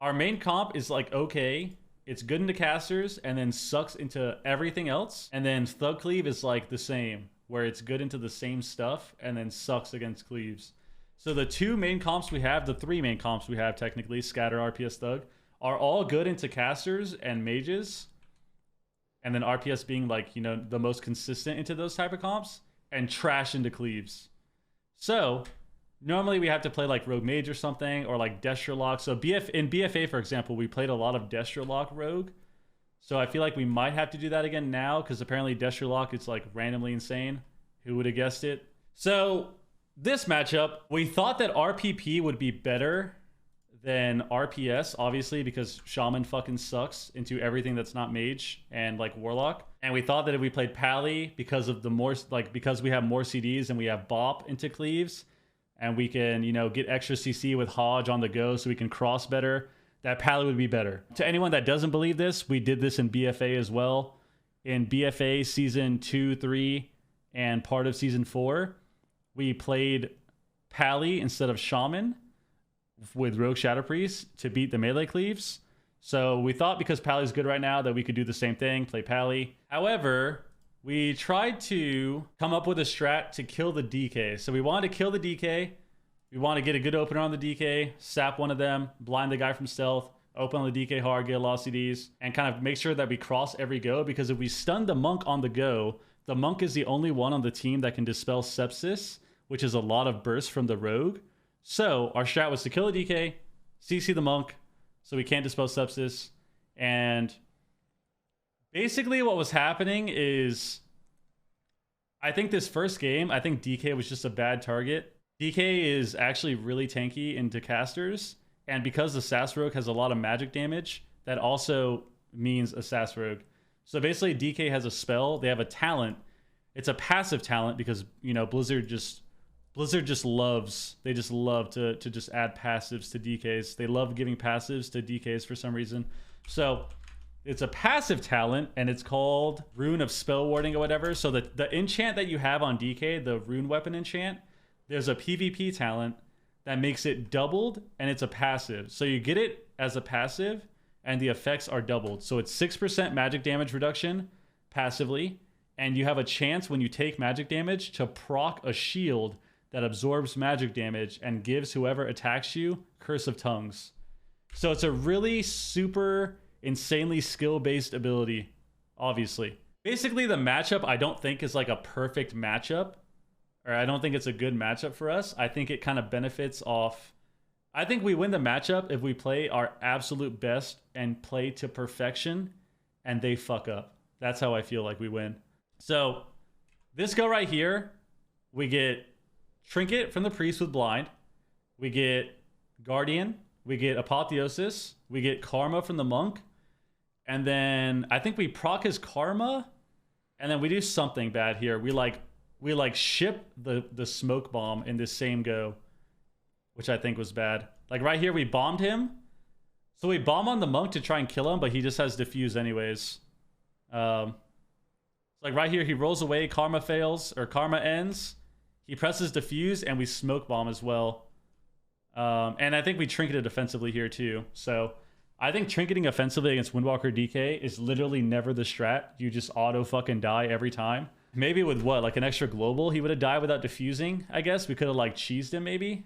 Our main comp is like okay. It's good into casters and then sucks into everything else. And then Thug Cleave is like the same, where it's good into the same stuff and then sucks against cleaves. So the two main comps we have, the three main comps we have technically, Scatter, RPS, Thug, are all good into casters and mages. And then RPS being like, you know, the most consistent into those type of comps, and trash into cleaves. So normally we have to play like Rogue Mage or something, or like Destro Lock. So in BFA, for example, we played a lot of Destro Lock Rogue. So I feel like we might have to do that again now, because apparently Destro Lock is like randomly insane. Who would have guessed it? So this matchup, we thought that RPP would be better than RPS, obviously, because Shaman fucking sucks into everything that's not Mage and like Warlock. And we thought that if we played Pally, because of the more, like, because we have more CDs and we have Bop into Cleaves, and we can, you know, get extra CC with Hodge on the go so we can cross better, that Pally would be better. To anyone that doesn't believe this, we did this in BFA as well. In BFA Season 2, 3, and part of Season 4, we played Pally instead of Shaman with Rogue Shadow Priest to beat the melee cleaves. So we thought because Pally's good right now that we could do the same thing, play Pally. However, we tried to come up with a strat to kill the DK. So we wanted to kill the DK. We want to get a good opener on the DK, sap one of them, blind the guy from stealth, open on the DK hard, get a lot of CDs, and kind of make sure that we cross every go, because if we stun the monk on the go, the monk is the only one on the team that can dispel sepsis, which is a lot of burst from the rogue. So our strat was to kill the DK, CC the monk, so we can't dispel sepsis. And basically what was happening is, I think this first game, I think DK was just a bad target. DK is actually really tanky into casters. And because the Sass Rogue has a lot of magic damage, that also means a Sass Rogue. So basically DK has a spell, they have a talent. It's a passive talent because, you know, Blizzard just loves, they just love to just add passives to DKs. They love giving passives to DKs for some reason. So it's a passive talent, and it's called Rune of Spell Warding or whatever. So the enchant that you have on DK, the Rune Weapon enchant, there's a PvP talent that makes it doubled, and it's a passive. So you get it as a passive, and the effects are doubled. So it's 6% magic damage reduction passively, and you have a chance when you take magic damage to proc a shield that absorbs magic damage and gives whoever attacks you Curse of Tongues. So it's a really super insanely skill-based ability, obviously. Basically, the matchup I don't think is like a perfect matchup, or I don't think it's a good matchup for us. I think it kind of benefits off... I think we win the matchup if we play our absolute best and play to perfection, and they fuck up. That's how I feel like we win. So this go right here, we get Trinket from the Priest with Blind. We get Guardian. We get Apotheosis. We get Karma from the Monk. And then I think we proc his Karma. And then we do something bad here. We ship the Smoke Bomb in this same go, which I think was bad. Like right here, we bombed him. So we bomb on the Monk to try and kill him, but he just has Diffuse anyways. Like right here, he rolls away, Karma fails, or Karma ends. He presses Diffuse, and we Smoke Bomb as well. And I think we Trinketed offensively here too. So I think Trinketing offensively against Windwalker DK is literally never the strat. You just auto fucking die every time. Maybe with what, like an extra global, he would have died without diffusing, I guess. We could have like cheesed him maybe.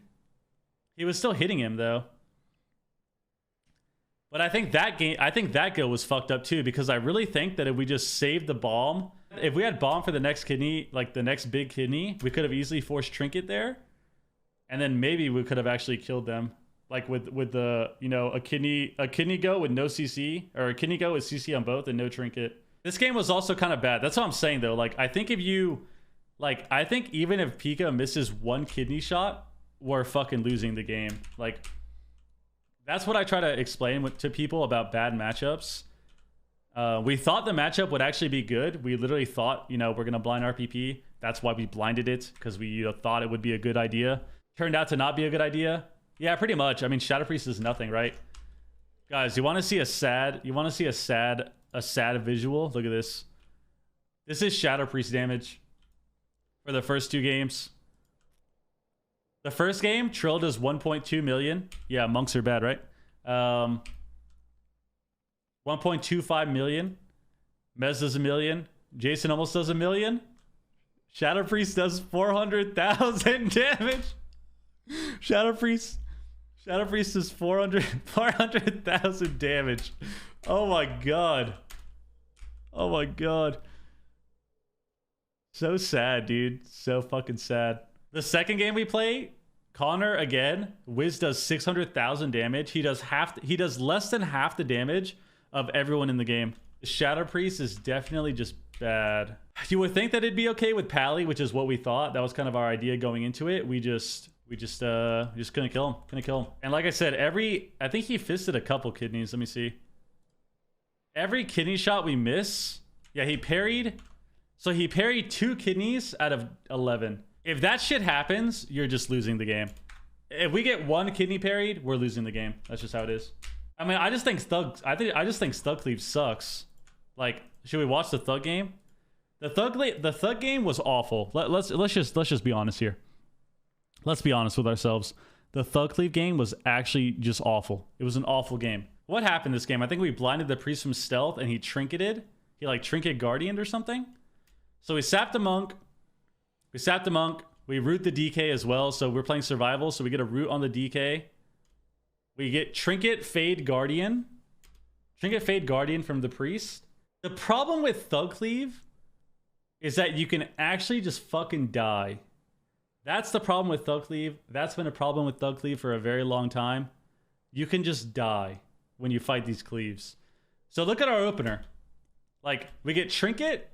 He was still hitting him though. But I think that go was fucked up too, because I really think that if we just saved the bomb, if we had bomb for the next kidney, like the next big kidney, we could have easily forced Trinket there. And then maybe we could have actually killed them. Like with the, you know, a kidney go with no CC, or a kidney go with CC on both and no Trinket. This game was also kind of bad. That's what I'm saying though. Like I think if you, like I think even if Pika misses one kidney shot, we're fucking losing the game. Like that's what I try to explain to people about bad matchups. We thought the matchup would actually be good. We literally thought, you know, we're gonna blind RPP. That's why we blinded it, because we thought it would be a good idea. Turned out to not be a good idea. Yeah, pretty much. I mean, Shadow Priest is nothing, right? Guys, you want to see a sad? You want to see a sad visual? Look at this. This is Shadow Priest damage for the first two games. The first game, Trill does 1.2 million. Yeah, monks are bad, right? 1.25 million. Mez does 1 million. Jason almost does 1 million. Shadow Priest does 400,000 damage. Shadow Priest does 400,000 damage. Oh my god. Oh my god. So sad, dude. So fucking sad. The second game we play, Connor again. Wiz does 600,000 damage. He does less than half the damage of everyone in the game. Shadow Priest is definitely just bad. You would think that it'd be okay with Pally, which is what we thought. That was kind of our idea going into it. We just couldn't kill him. Couldn't kill him. And like I said, I think he fisted a couple kidneys. Let me see. Every kidney shot we miss. Yeah, he parried. So he parried 2 kidneys out of 11. If that shit happens, you're just losing the game. If we get 1 kidney parried, we're losing the game. That's just how it is. I mean, I just think Thug Cleave sucks. Like, should we watch the Thug game? The Thug game was awful. Let's just be honest here. Let's be honest with ourselves. The Thug Cleave game was actually just awful. It was an awful game. What happened this game? I think we blinded the priest from stealth and he trinketed. He like trinket guardian or something. So we sapped the monk. We root the DK as well. So we're playing survival. So we get a root on the DK. We get trinket fade guardian. Trinket fade guardian from the priest. The problem with Thug Cleave is that you can actually just fucking die. That's the problem with Thug Cleave. That's been a problem with Thug Cleave for a very long time. You can just die when you fight these cleaves. So look at our opener. Like, we get Trinket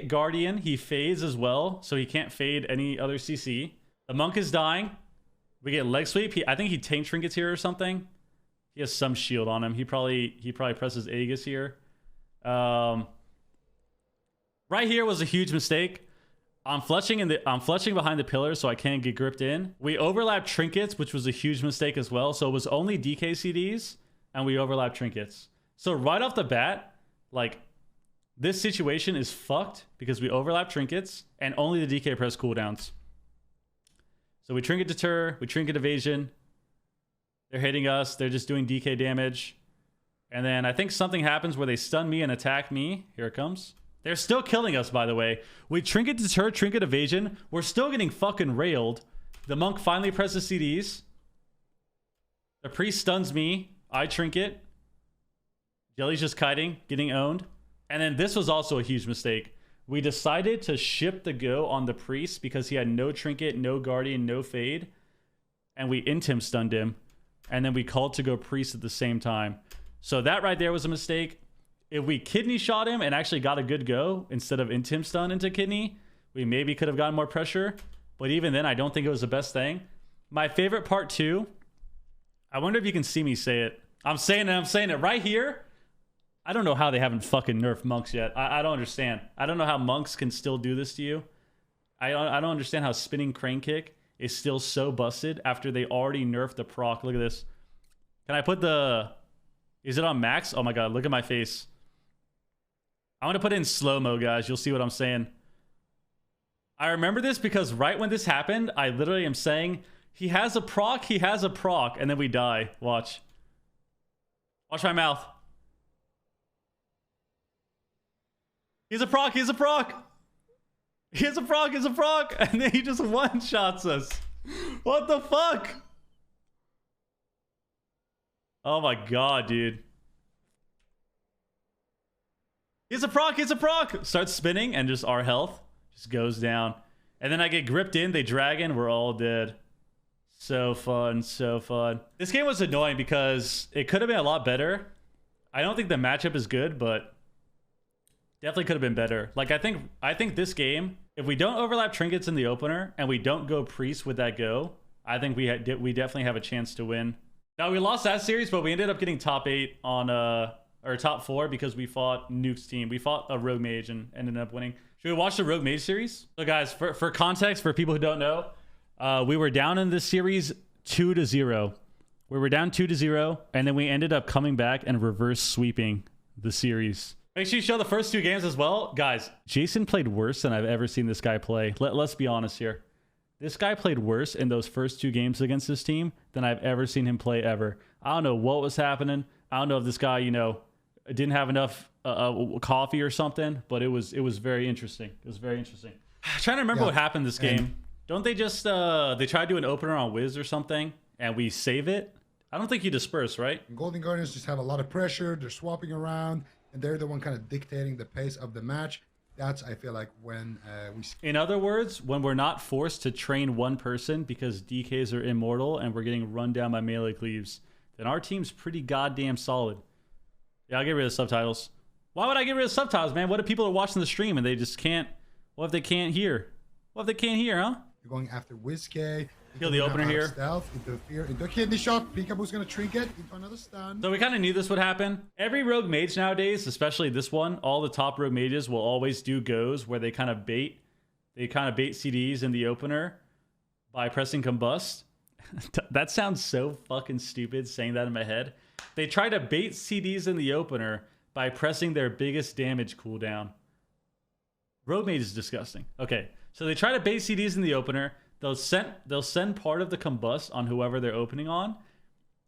Guardian. He fades as well, so he can't fade any other CC. The monk is dying. We get leg sweep. I think he tank trinkets here or something. He has some shield on him. He probably presses Aegis here. Right here was a huge mistake. I'm fletching behind the pillar so I can't get gripped in. We overlapped trinkets, which was a huge mistake as well. So it was only DK CDs and we overlapped trinkets. So right off the bat, like, this situation is fucked because we overlap trinkets and only the DK press cooldowns. So we trinket deter, we trinket evasion. They're hitting us. They're just doing DK damage. And then I think something happens where they stun me and attack me. Here it comes. They're still killing us, by the way. We trinket deter, trinket evasion. We're still getting fucking railed. The monk finally presses CDs. The priest stuns me. I trinket. Jelly's just kiting, getting owned. And then this was also a huge mistake. We decided to ship the go on the priest because he had no trinket, no guardian, no fade. And we intim stunned him. And then we called to go priest at the same time. So that right there was a mistake. If we kidney shot him and actually got a good go instead of intim stun into kidney, we maybe could have gotten more pressure. But even then, I don't think it was the best thing. My favorite part too, I wonder if you can see me say it. I'm saying it right here. I don't know how they haven't fucking nerfed monks yet. I don't understand. I don't know how monks can still do this to you. I don't understand how spinning crane kick is still so busted after they already nerfed the proc. Look at this. Can I put the... Is it on max? Oh my god, look at my face. I want to put it in slow-mo, guys. You'll see what I'm saying. I remember this because right when this happened, I literally am saying, he has a proc, and then we die. Watch. Watch my mouth. He's a proc. And then he just one-shots us. What the fuck? Oh my god, dude. He's a proc. Starts spinning and just our health just goes down. And then I get gripped in, they dragon, we're all dead. So fun. This game was annoying because it could have been a lot better. I don't think the matchup is good, but definitely could have been better. Like, I think this game, if we don't overlap trinkets in the opener and we don't go priest with that go, I think we definitely have a chance to win. Now, we lost that series, but we ended up getting top 8 on or top 4 because we fought Nuke's team. We fought a rogue mage and ended up winning. Should we watch the rogue mage series? So guys, for context, for people who don't know, we were down in this series 2-0. We were down 2-0, and then we ended up coming back and reverse sweeping the series. Make sure you show the first 2 games as well. Guys, Jason played worse than I've ever seen this guy play. Let's be honest here. This guy played worse in those first 2 games against this team than I've ever seen him play ever. I don't know what was happening. I don't know if this guy, you know, didn't have enough coffee or something, but it was very interesting. It was very interesting. I'm trying to remember what happened this game. Don't they just they try to do an opener on Wiz or something and we save it? I don't think you disperse, right? Golden Guardians just have a lot of pressure. They're swapping around, and they're the one kind of dictating the pace of the match. That's, I feel like, when we... In other words, when we're not forced to train one person because DKs are immortal and we're getting run down by melee cleaves, then our team's pretty goddamn solid. Yeah, I'll get rid of subtitles. Why would I get rid of subtitles, man? What if people are watching the stream and they just can't... What if they can't hear? What if they can't hear, huh? You're going after WizK. Kill the opener here. Stealth, interfere into a kidney shot. Peekaboo's going to trinket into another stun. So we kind of knew this would happen. Every rogue mage nowadays, especially this one, all the top rogue mages will always do goes where they kind of bait CDs in the opener by pressing combust. That sounds so fucking stupid saying that in my head. They try to bait CDs in the opener by pressing their biggest damage cooldown. Rogue mage is disgusting. Okay, so they try to bait CDs in the opener. They'll send part of the combust on whoever they're opening on,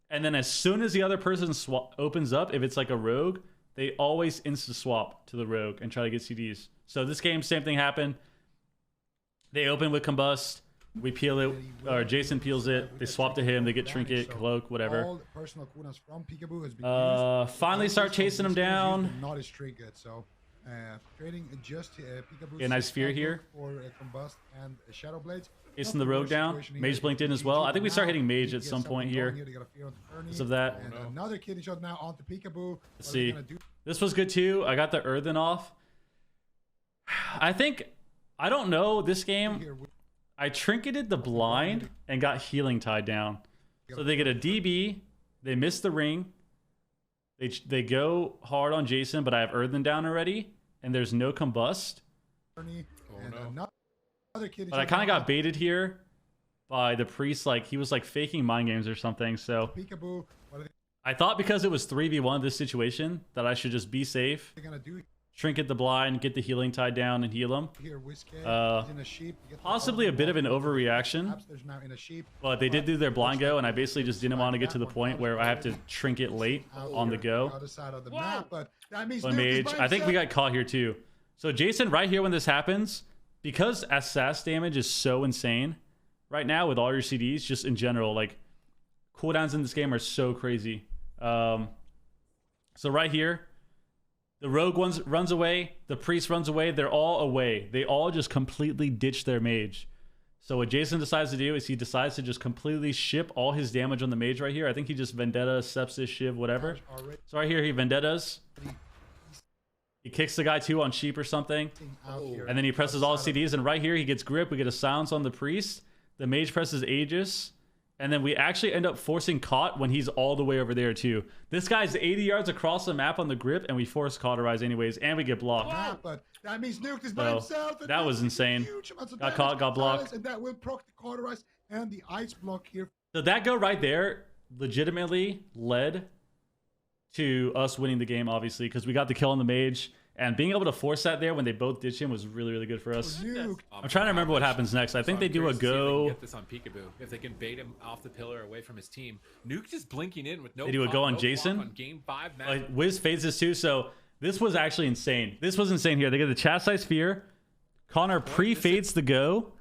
and then as soon as the other person opens up, if it's like a rogue, they always insta swap to the rogue and try to get CDs. So this game, same thing happened. They open with combust, we peel it, or Jason peels it. They swap to him. They get trinket, cloak, whatever. Finally start chasing him down. Not his trinket, so. Trading just a nice fear here for combust and shadow blades. Chasing the rogue down. Mage blinked in as well. I think we start hitting mage at some point here because of that. Another kidney shot now onto Peekaboo. Let's see. This was good too. I got the earthen off. I don't know this game. I trinketed the blind and got healing tied down. So they get a DB. They miss the ring. They go hard on Jason, but I have earthen down already, and there's no combust. But I kind of got baited here by the priest. Like he was like faking mind games or something. So I thought because it was 3v1 this situation that I should just be safe, trinket the blind, get the healing tied down, and heal him. Possibly a bit of an overreaction, but they did do their blind go, and I basically just didn't want to get to the point where I have to trinket late on the go. But mage, I think we got caught here too. So Jason, right here when this happens, because assassin damage is so insane right now with all your CDs, just in general, like cooldowns in this game are so crazy. So right here, the rogue runs away. The priest runs away. They're all away. They all just completely ditch their mage. So what Jason decides to do is he decides to just completely ship all his damage on the mage right here. I think he just Vendetta, Sepsis, Shiv, whatever. So right here he Vendettas. He kicks the guy too on sheep or something. And then he presses all CDs. And right here he gets grip. We get a silence on the priest. The mage presses Aegis. And then we actually end up forcing caught when he's all the way over there too. This guy's 80 yards across the map on the grip, and we force cauterize anyways, and we get blocked. But that means Nuke is by himself. That was insane. Got caught, got blocked. And that will proc the cauterize and the ice block here. So that go right there legitimately led to us winning the game, obviously, because we got the kill on the mage. And being able to force that there when they both ditch him was really, really good for us. I'm trying to remember what happens next. I think they do a go. Get this on Peekaboo. If they can bait him off the pillar away from his team. Nuke just blinking in with no. They do a go on Jason. On game 5 Wiz fades this too. So this was actually insane. This was insane here. They get the chastise fear. Connor pre-fades the go.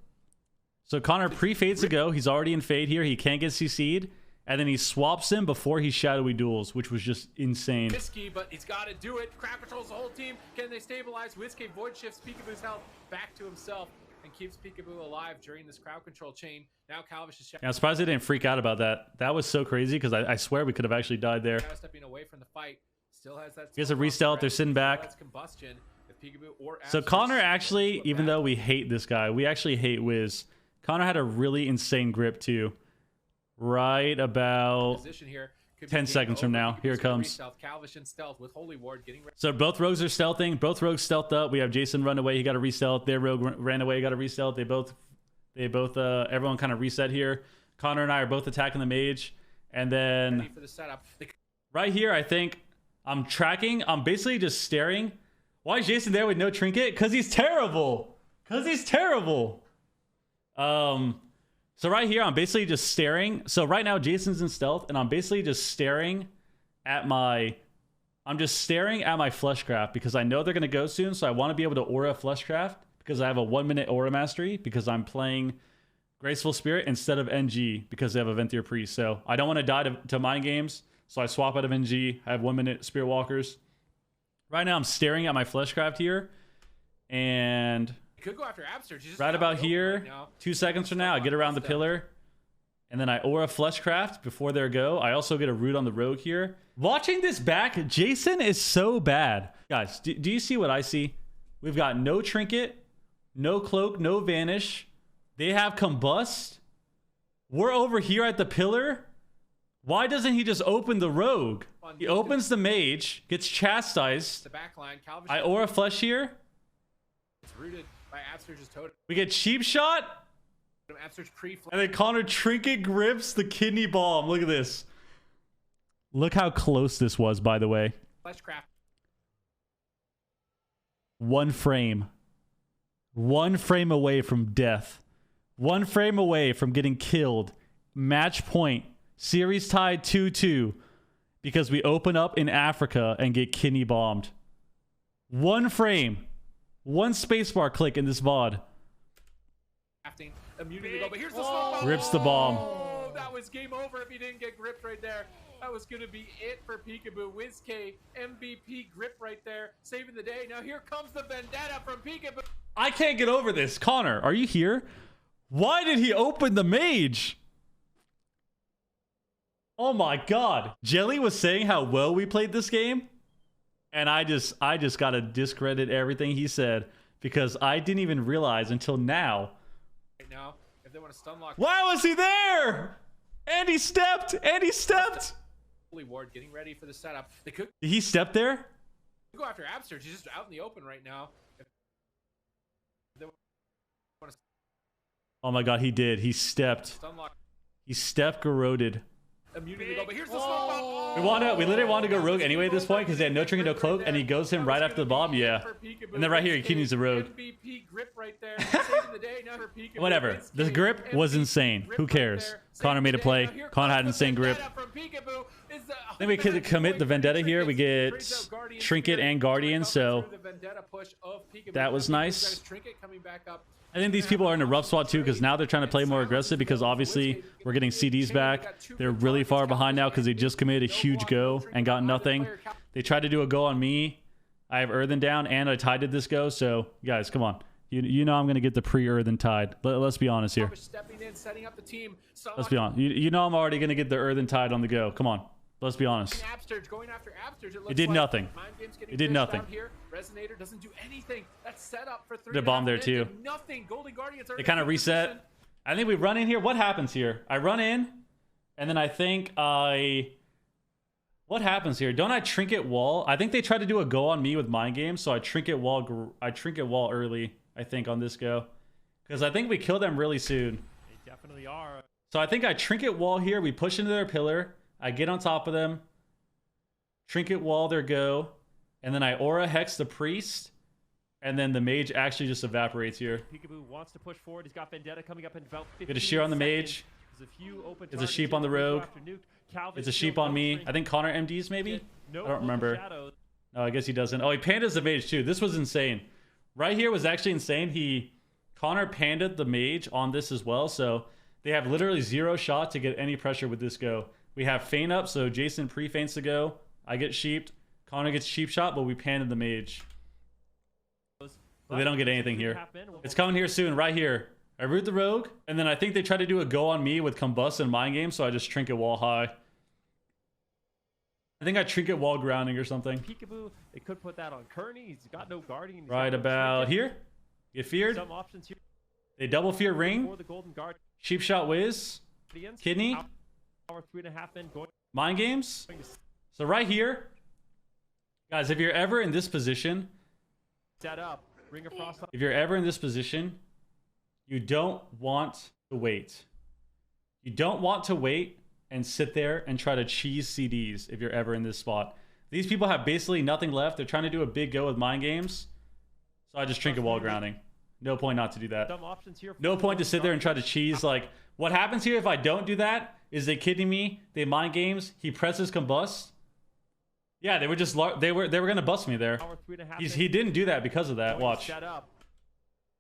So Connor pre-fades the go. He's already in fade here. He can't get CC'd. And then he swaps him before he shadowy duels, which was just insane. Risky, but he's got to do it. Crowd controls the whole team. Can they stabilize? WizK void shifts Peekaboo's health back to himself and keeps Peekaboo alive during this crowd control chain. Now Calvish is. Yeah, I'm surprised they didn't freak out about that. That was so crazy because I swear we could have actually died there. Now stepping away from the fight. Still has that. He has a restealth. They're sitting back. Combustion. If Peekaboo or so Connor actually, even though we hate this guy, we actually hate Wiz. Connor had a really insane grip too. Right about 10 seconds from now. Here it comes. So both rogues are stealthing. Both rogues stealthed up. We have Jason run away. He got a re-stealth. Their rogue ran away. He got a re-stealth. They both everyone kind of reset here. Connor and I are both attacking the mage. And then right here, I think I'm tracking. I'm basically just staring. Why is Jason there with no trinket? Because he's terrible. So right here, I'm basically just staring. So right now, Jason's in stealth, and I'm basically just staring at my... I'm just staring at my Fleshcraft because I know they're going to go soon, so I want to be able to aura Fleshcraft because I have a 1-minute aura mastery because I'm playing Graceful Spirit instead of NG because they have a Venthyr Priest. So I don't want to die to mind games, so I swap out of NG. I have 1-minute Spirit Walkers. Right now, I'm staring at my Fleshcraft here, and Could go after Absterge. He's just right about right here, now. 2 seconds from now, I get around the pillar, and then I aura Fleshcraft before their go. I also get a root on the rogue here. Watching this back, Jason is so bad. Guys, do you see what I see? We've got no Trinket, no Cloak, no Vanish. They have Combust. We're over here at the pillar. Why doesn't he just open the rogue? He opens the mage, gets chastised. The back line. Calvish I aura Flesh here. It's rooted by Absterge's totem. We get cheap shot. Absterge pre-flash. And then Connor Trinket grips the kidney bomb. Look at this. Look how close this was, by the way. Fleshcraft. 1 frame. 1 frame away from death. 1 frame away from getting killed. Match point. Series tied 2-2. Because we open up in Africa and get kidney bombed. 1 frame. 1 spacebar click in this VOD. Immunity go, but here's the smoke bomb. Rips the bomb. Oh, that was game over if he didn't get gripped right there. That was going to be it for Peekaboo. WizK, MVP grip right there, saving the day. Now here comes the vendetta from Peekaboo. I can't get over this. Connor, are you here? Why did he open the mage? Oh my god. Jelly was saying how well we played this game, and I just got to discredit everything he said because I didn't even realize until now. Right now, if they want to stun lock. Why was he there? And he stepped. And he stepped. Holy Ward getting ready for the setup. They could Did he step there? go after Absterge. He's just out in the open right now. If they want to Oh my god, he did. He stepped. stun lock. He stepped garroted. Immunity go, but here's the smoke bomb. We literally wanted to go rogue anyway at this point because they had no trinket, no cloak, and he goes him right after the bomb. Yeah. And then right here, he continues the rogue. MVP grip right there. Saving the day now for Peekaboo. Whatever. The grip was insane. Who cares? Connor made a play. Connor had an insane grip. I think we could commit the vendetta here. We get trinket and guardian, so that was nice. I think these people are in a rough spot too because now they're trying to play more aggressive because obviously we're getting CDs back. They're really far behind now because they just committed a huge go and got nothing. They tried to do a go on me. I have Earthen down and I tided this go. So guys, come on. You know I'm going to get the pre-Earthen tide. Let's be honest here. Let's be honest. You know I'm already going to get the Earthen tide on the go. Come on. Let's be honest. It did nothing. It did nothing. Resonator doesn't do anything. That's set up for 3. The bomb there too. Nothing. Golden Guardians are They kind of reset. I think we run in here. What happens here? I run in, and then I think what happens here? Don't I trinket wall? I think they tried to do a go on me with mind games, so I trinket wall. I trinket wall early. I think on this go, because I think we kill them really soon. They definitely are. So I think I trinket wall here. We push into their pillar. I get on top of them. Trinket wall their go. And then I aura hex the priest. And then the mage actually just evaporates here. Peekaboo wants to push forward. He's got vendetta coming up in about 15 Get a shear on the mage. There's a few open It's a sheep on the rogue. It's a sheep on me. I think Connor MDs maybe? I don't remember. No, I guess he doesn't. Oh, he pandas the mage too. This was insane. Right here was actually insane. Connor pandaed the mage on this as well. So they have literally 0 shot to get any pressure with this go. We have feint up, so Jason pre-feints the go. I get sheeped. Connor gets sheep shot, but we panted the mage. So they don't get anything here. It's coming here soon, right here. I root the rogue, and then I think they try to do a go on me with combust and mind game, so I just trinket wall high. I think I trinket wall grounding or something. Peekaboo, they could put that on Kearney. He's got no guardian. Right about here. Get feared. Some options here. They double fear ring. For the golden guard. Sheep shot whiz. Kidney. 3.5 men going. Mind games. So right here, guys, if you're ever in this position, Set up. Ring of Frost. if you're ever in this position, you don't want to wait. You don't want to wait and sit there and try to cheese CDs if you're ever in this spot. These people have basically nothing left. They're trying to do a big go with mind games. So I just trinket wall grounding. No point not to do that. Dumb options here. No point to sit there and try to cheese. Like, what happens here if I don't do that is they kidding me. They mind games. He presses combust. Yeah, they were just they were gonna bust me there. Hour 3.5 He didn't do that because of that. Watch. Set up.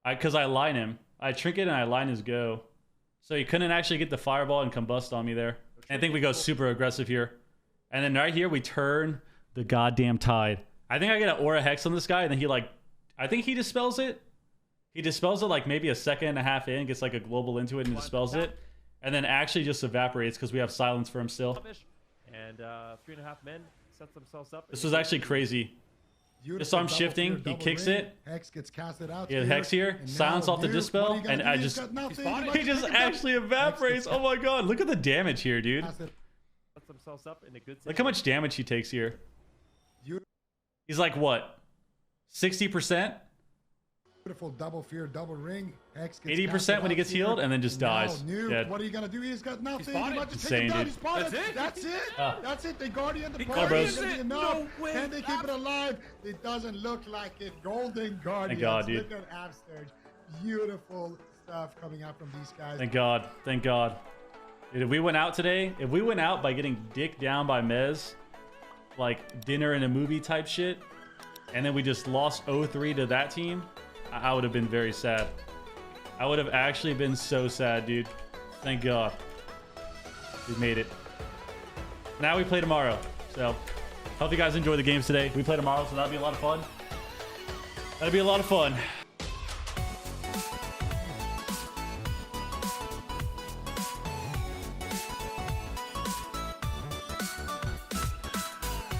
Because I line him. I trinket and I line his go. So he couldn't actually get the fireball and combust on me there. And I think we go super aggressive here. And then right here we turn the goddamn tide. I think I get an aura hex on this guy, and then he like, I think he dispels it. He dispels it like maybe a second and a half in, gets like a global into it and dispels it, and then actually just evaporates because we have silence for him still. And 3.5 men set themselves up. This was actually crazy. Just so I'm shifting, he kicks it. Hex gets casted out. He had Hex here, silence off the dispel, and I just he just actually evaporates. Oh my god, look at the damage here, dude. Set themselves up in a good Look how much damage he takes here. He's like what? 60%? Beautiful double fear, double ring. Hex 80% when he gets healed, and then just dies. Dead. What are you gonna do? He's got nothing. He might just Insane, take him down. dude. He's spotted. That's it? That's it. That's it. They guardian the Come on, bros. party. No way. Can they keep it alive? It doesn't look like it. Golden guardians. Thank God, dude. Look at Absterge. Beautiful stuff coming out from these guys. Thank God. Thank God. Dude, if we went out today, if we went out by getting dicked down by Mez, like dinner and a movie type shit, and then we just lost 0-3 to that team, I would have been very sad. I would have actually been so sad, dude. Thank God. We made it. Now we play tomorrow. So, hope you guys enjoy the games today. We play tomorrow, so that'll be a lot of fun. That'll be a lot of fun.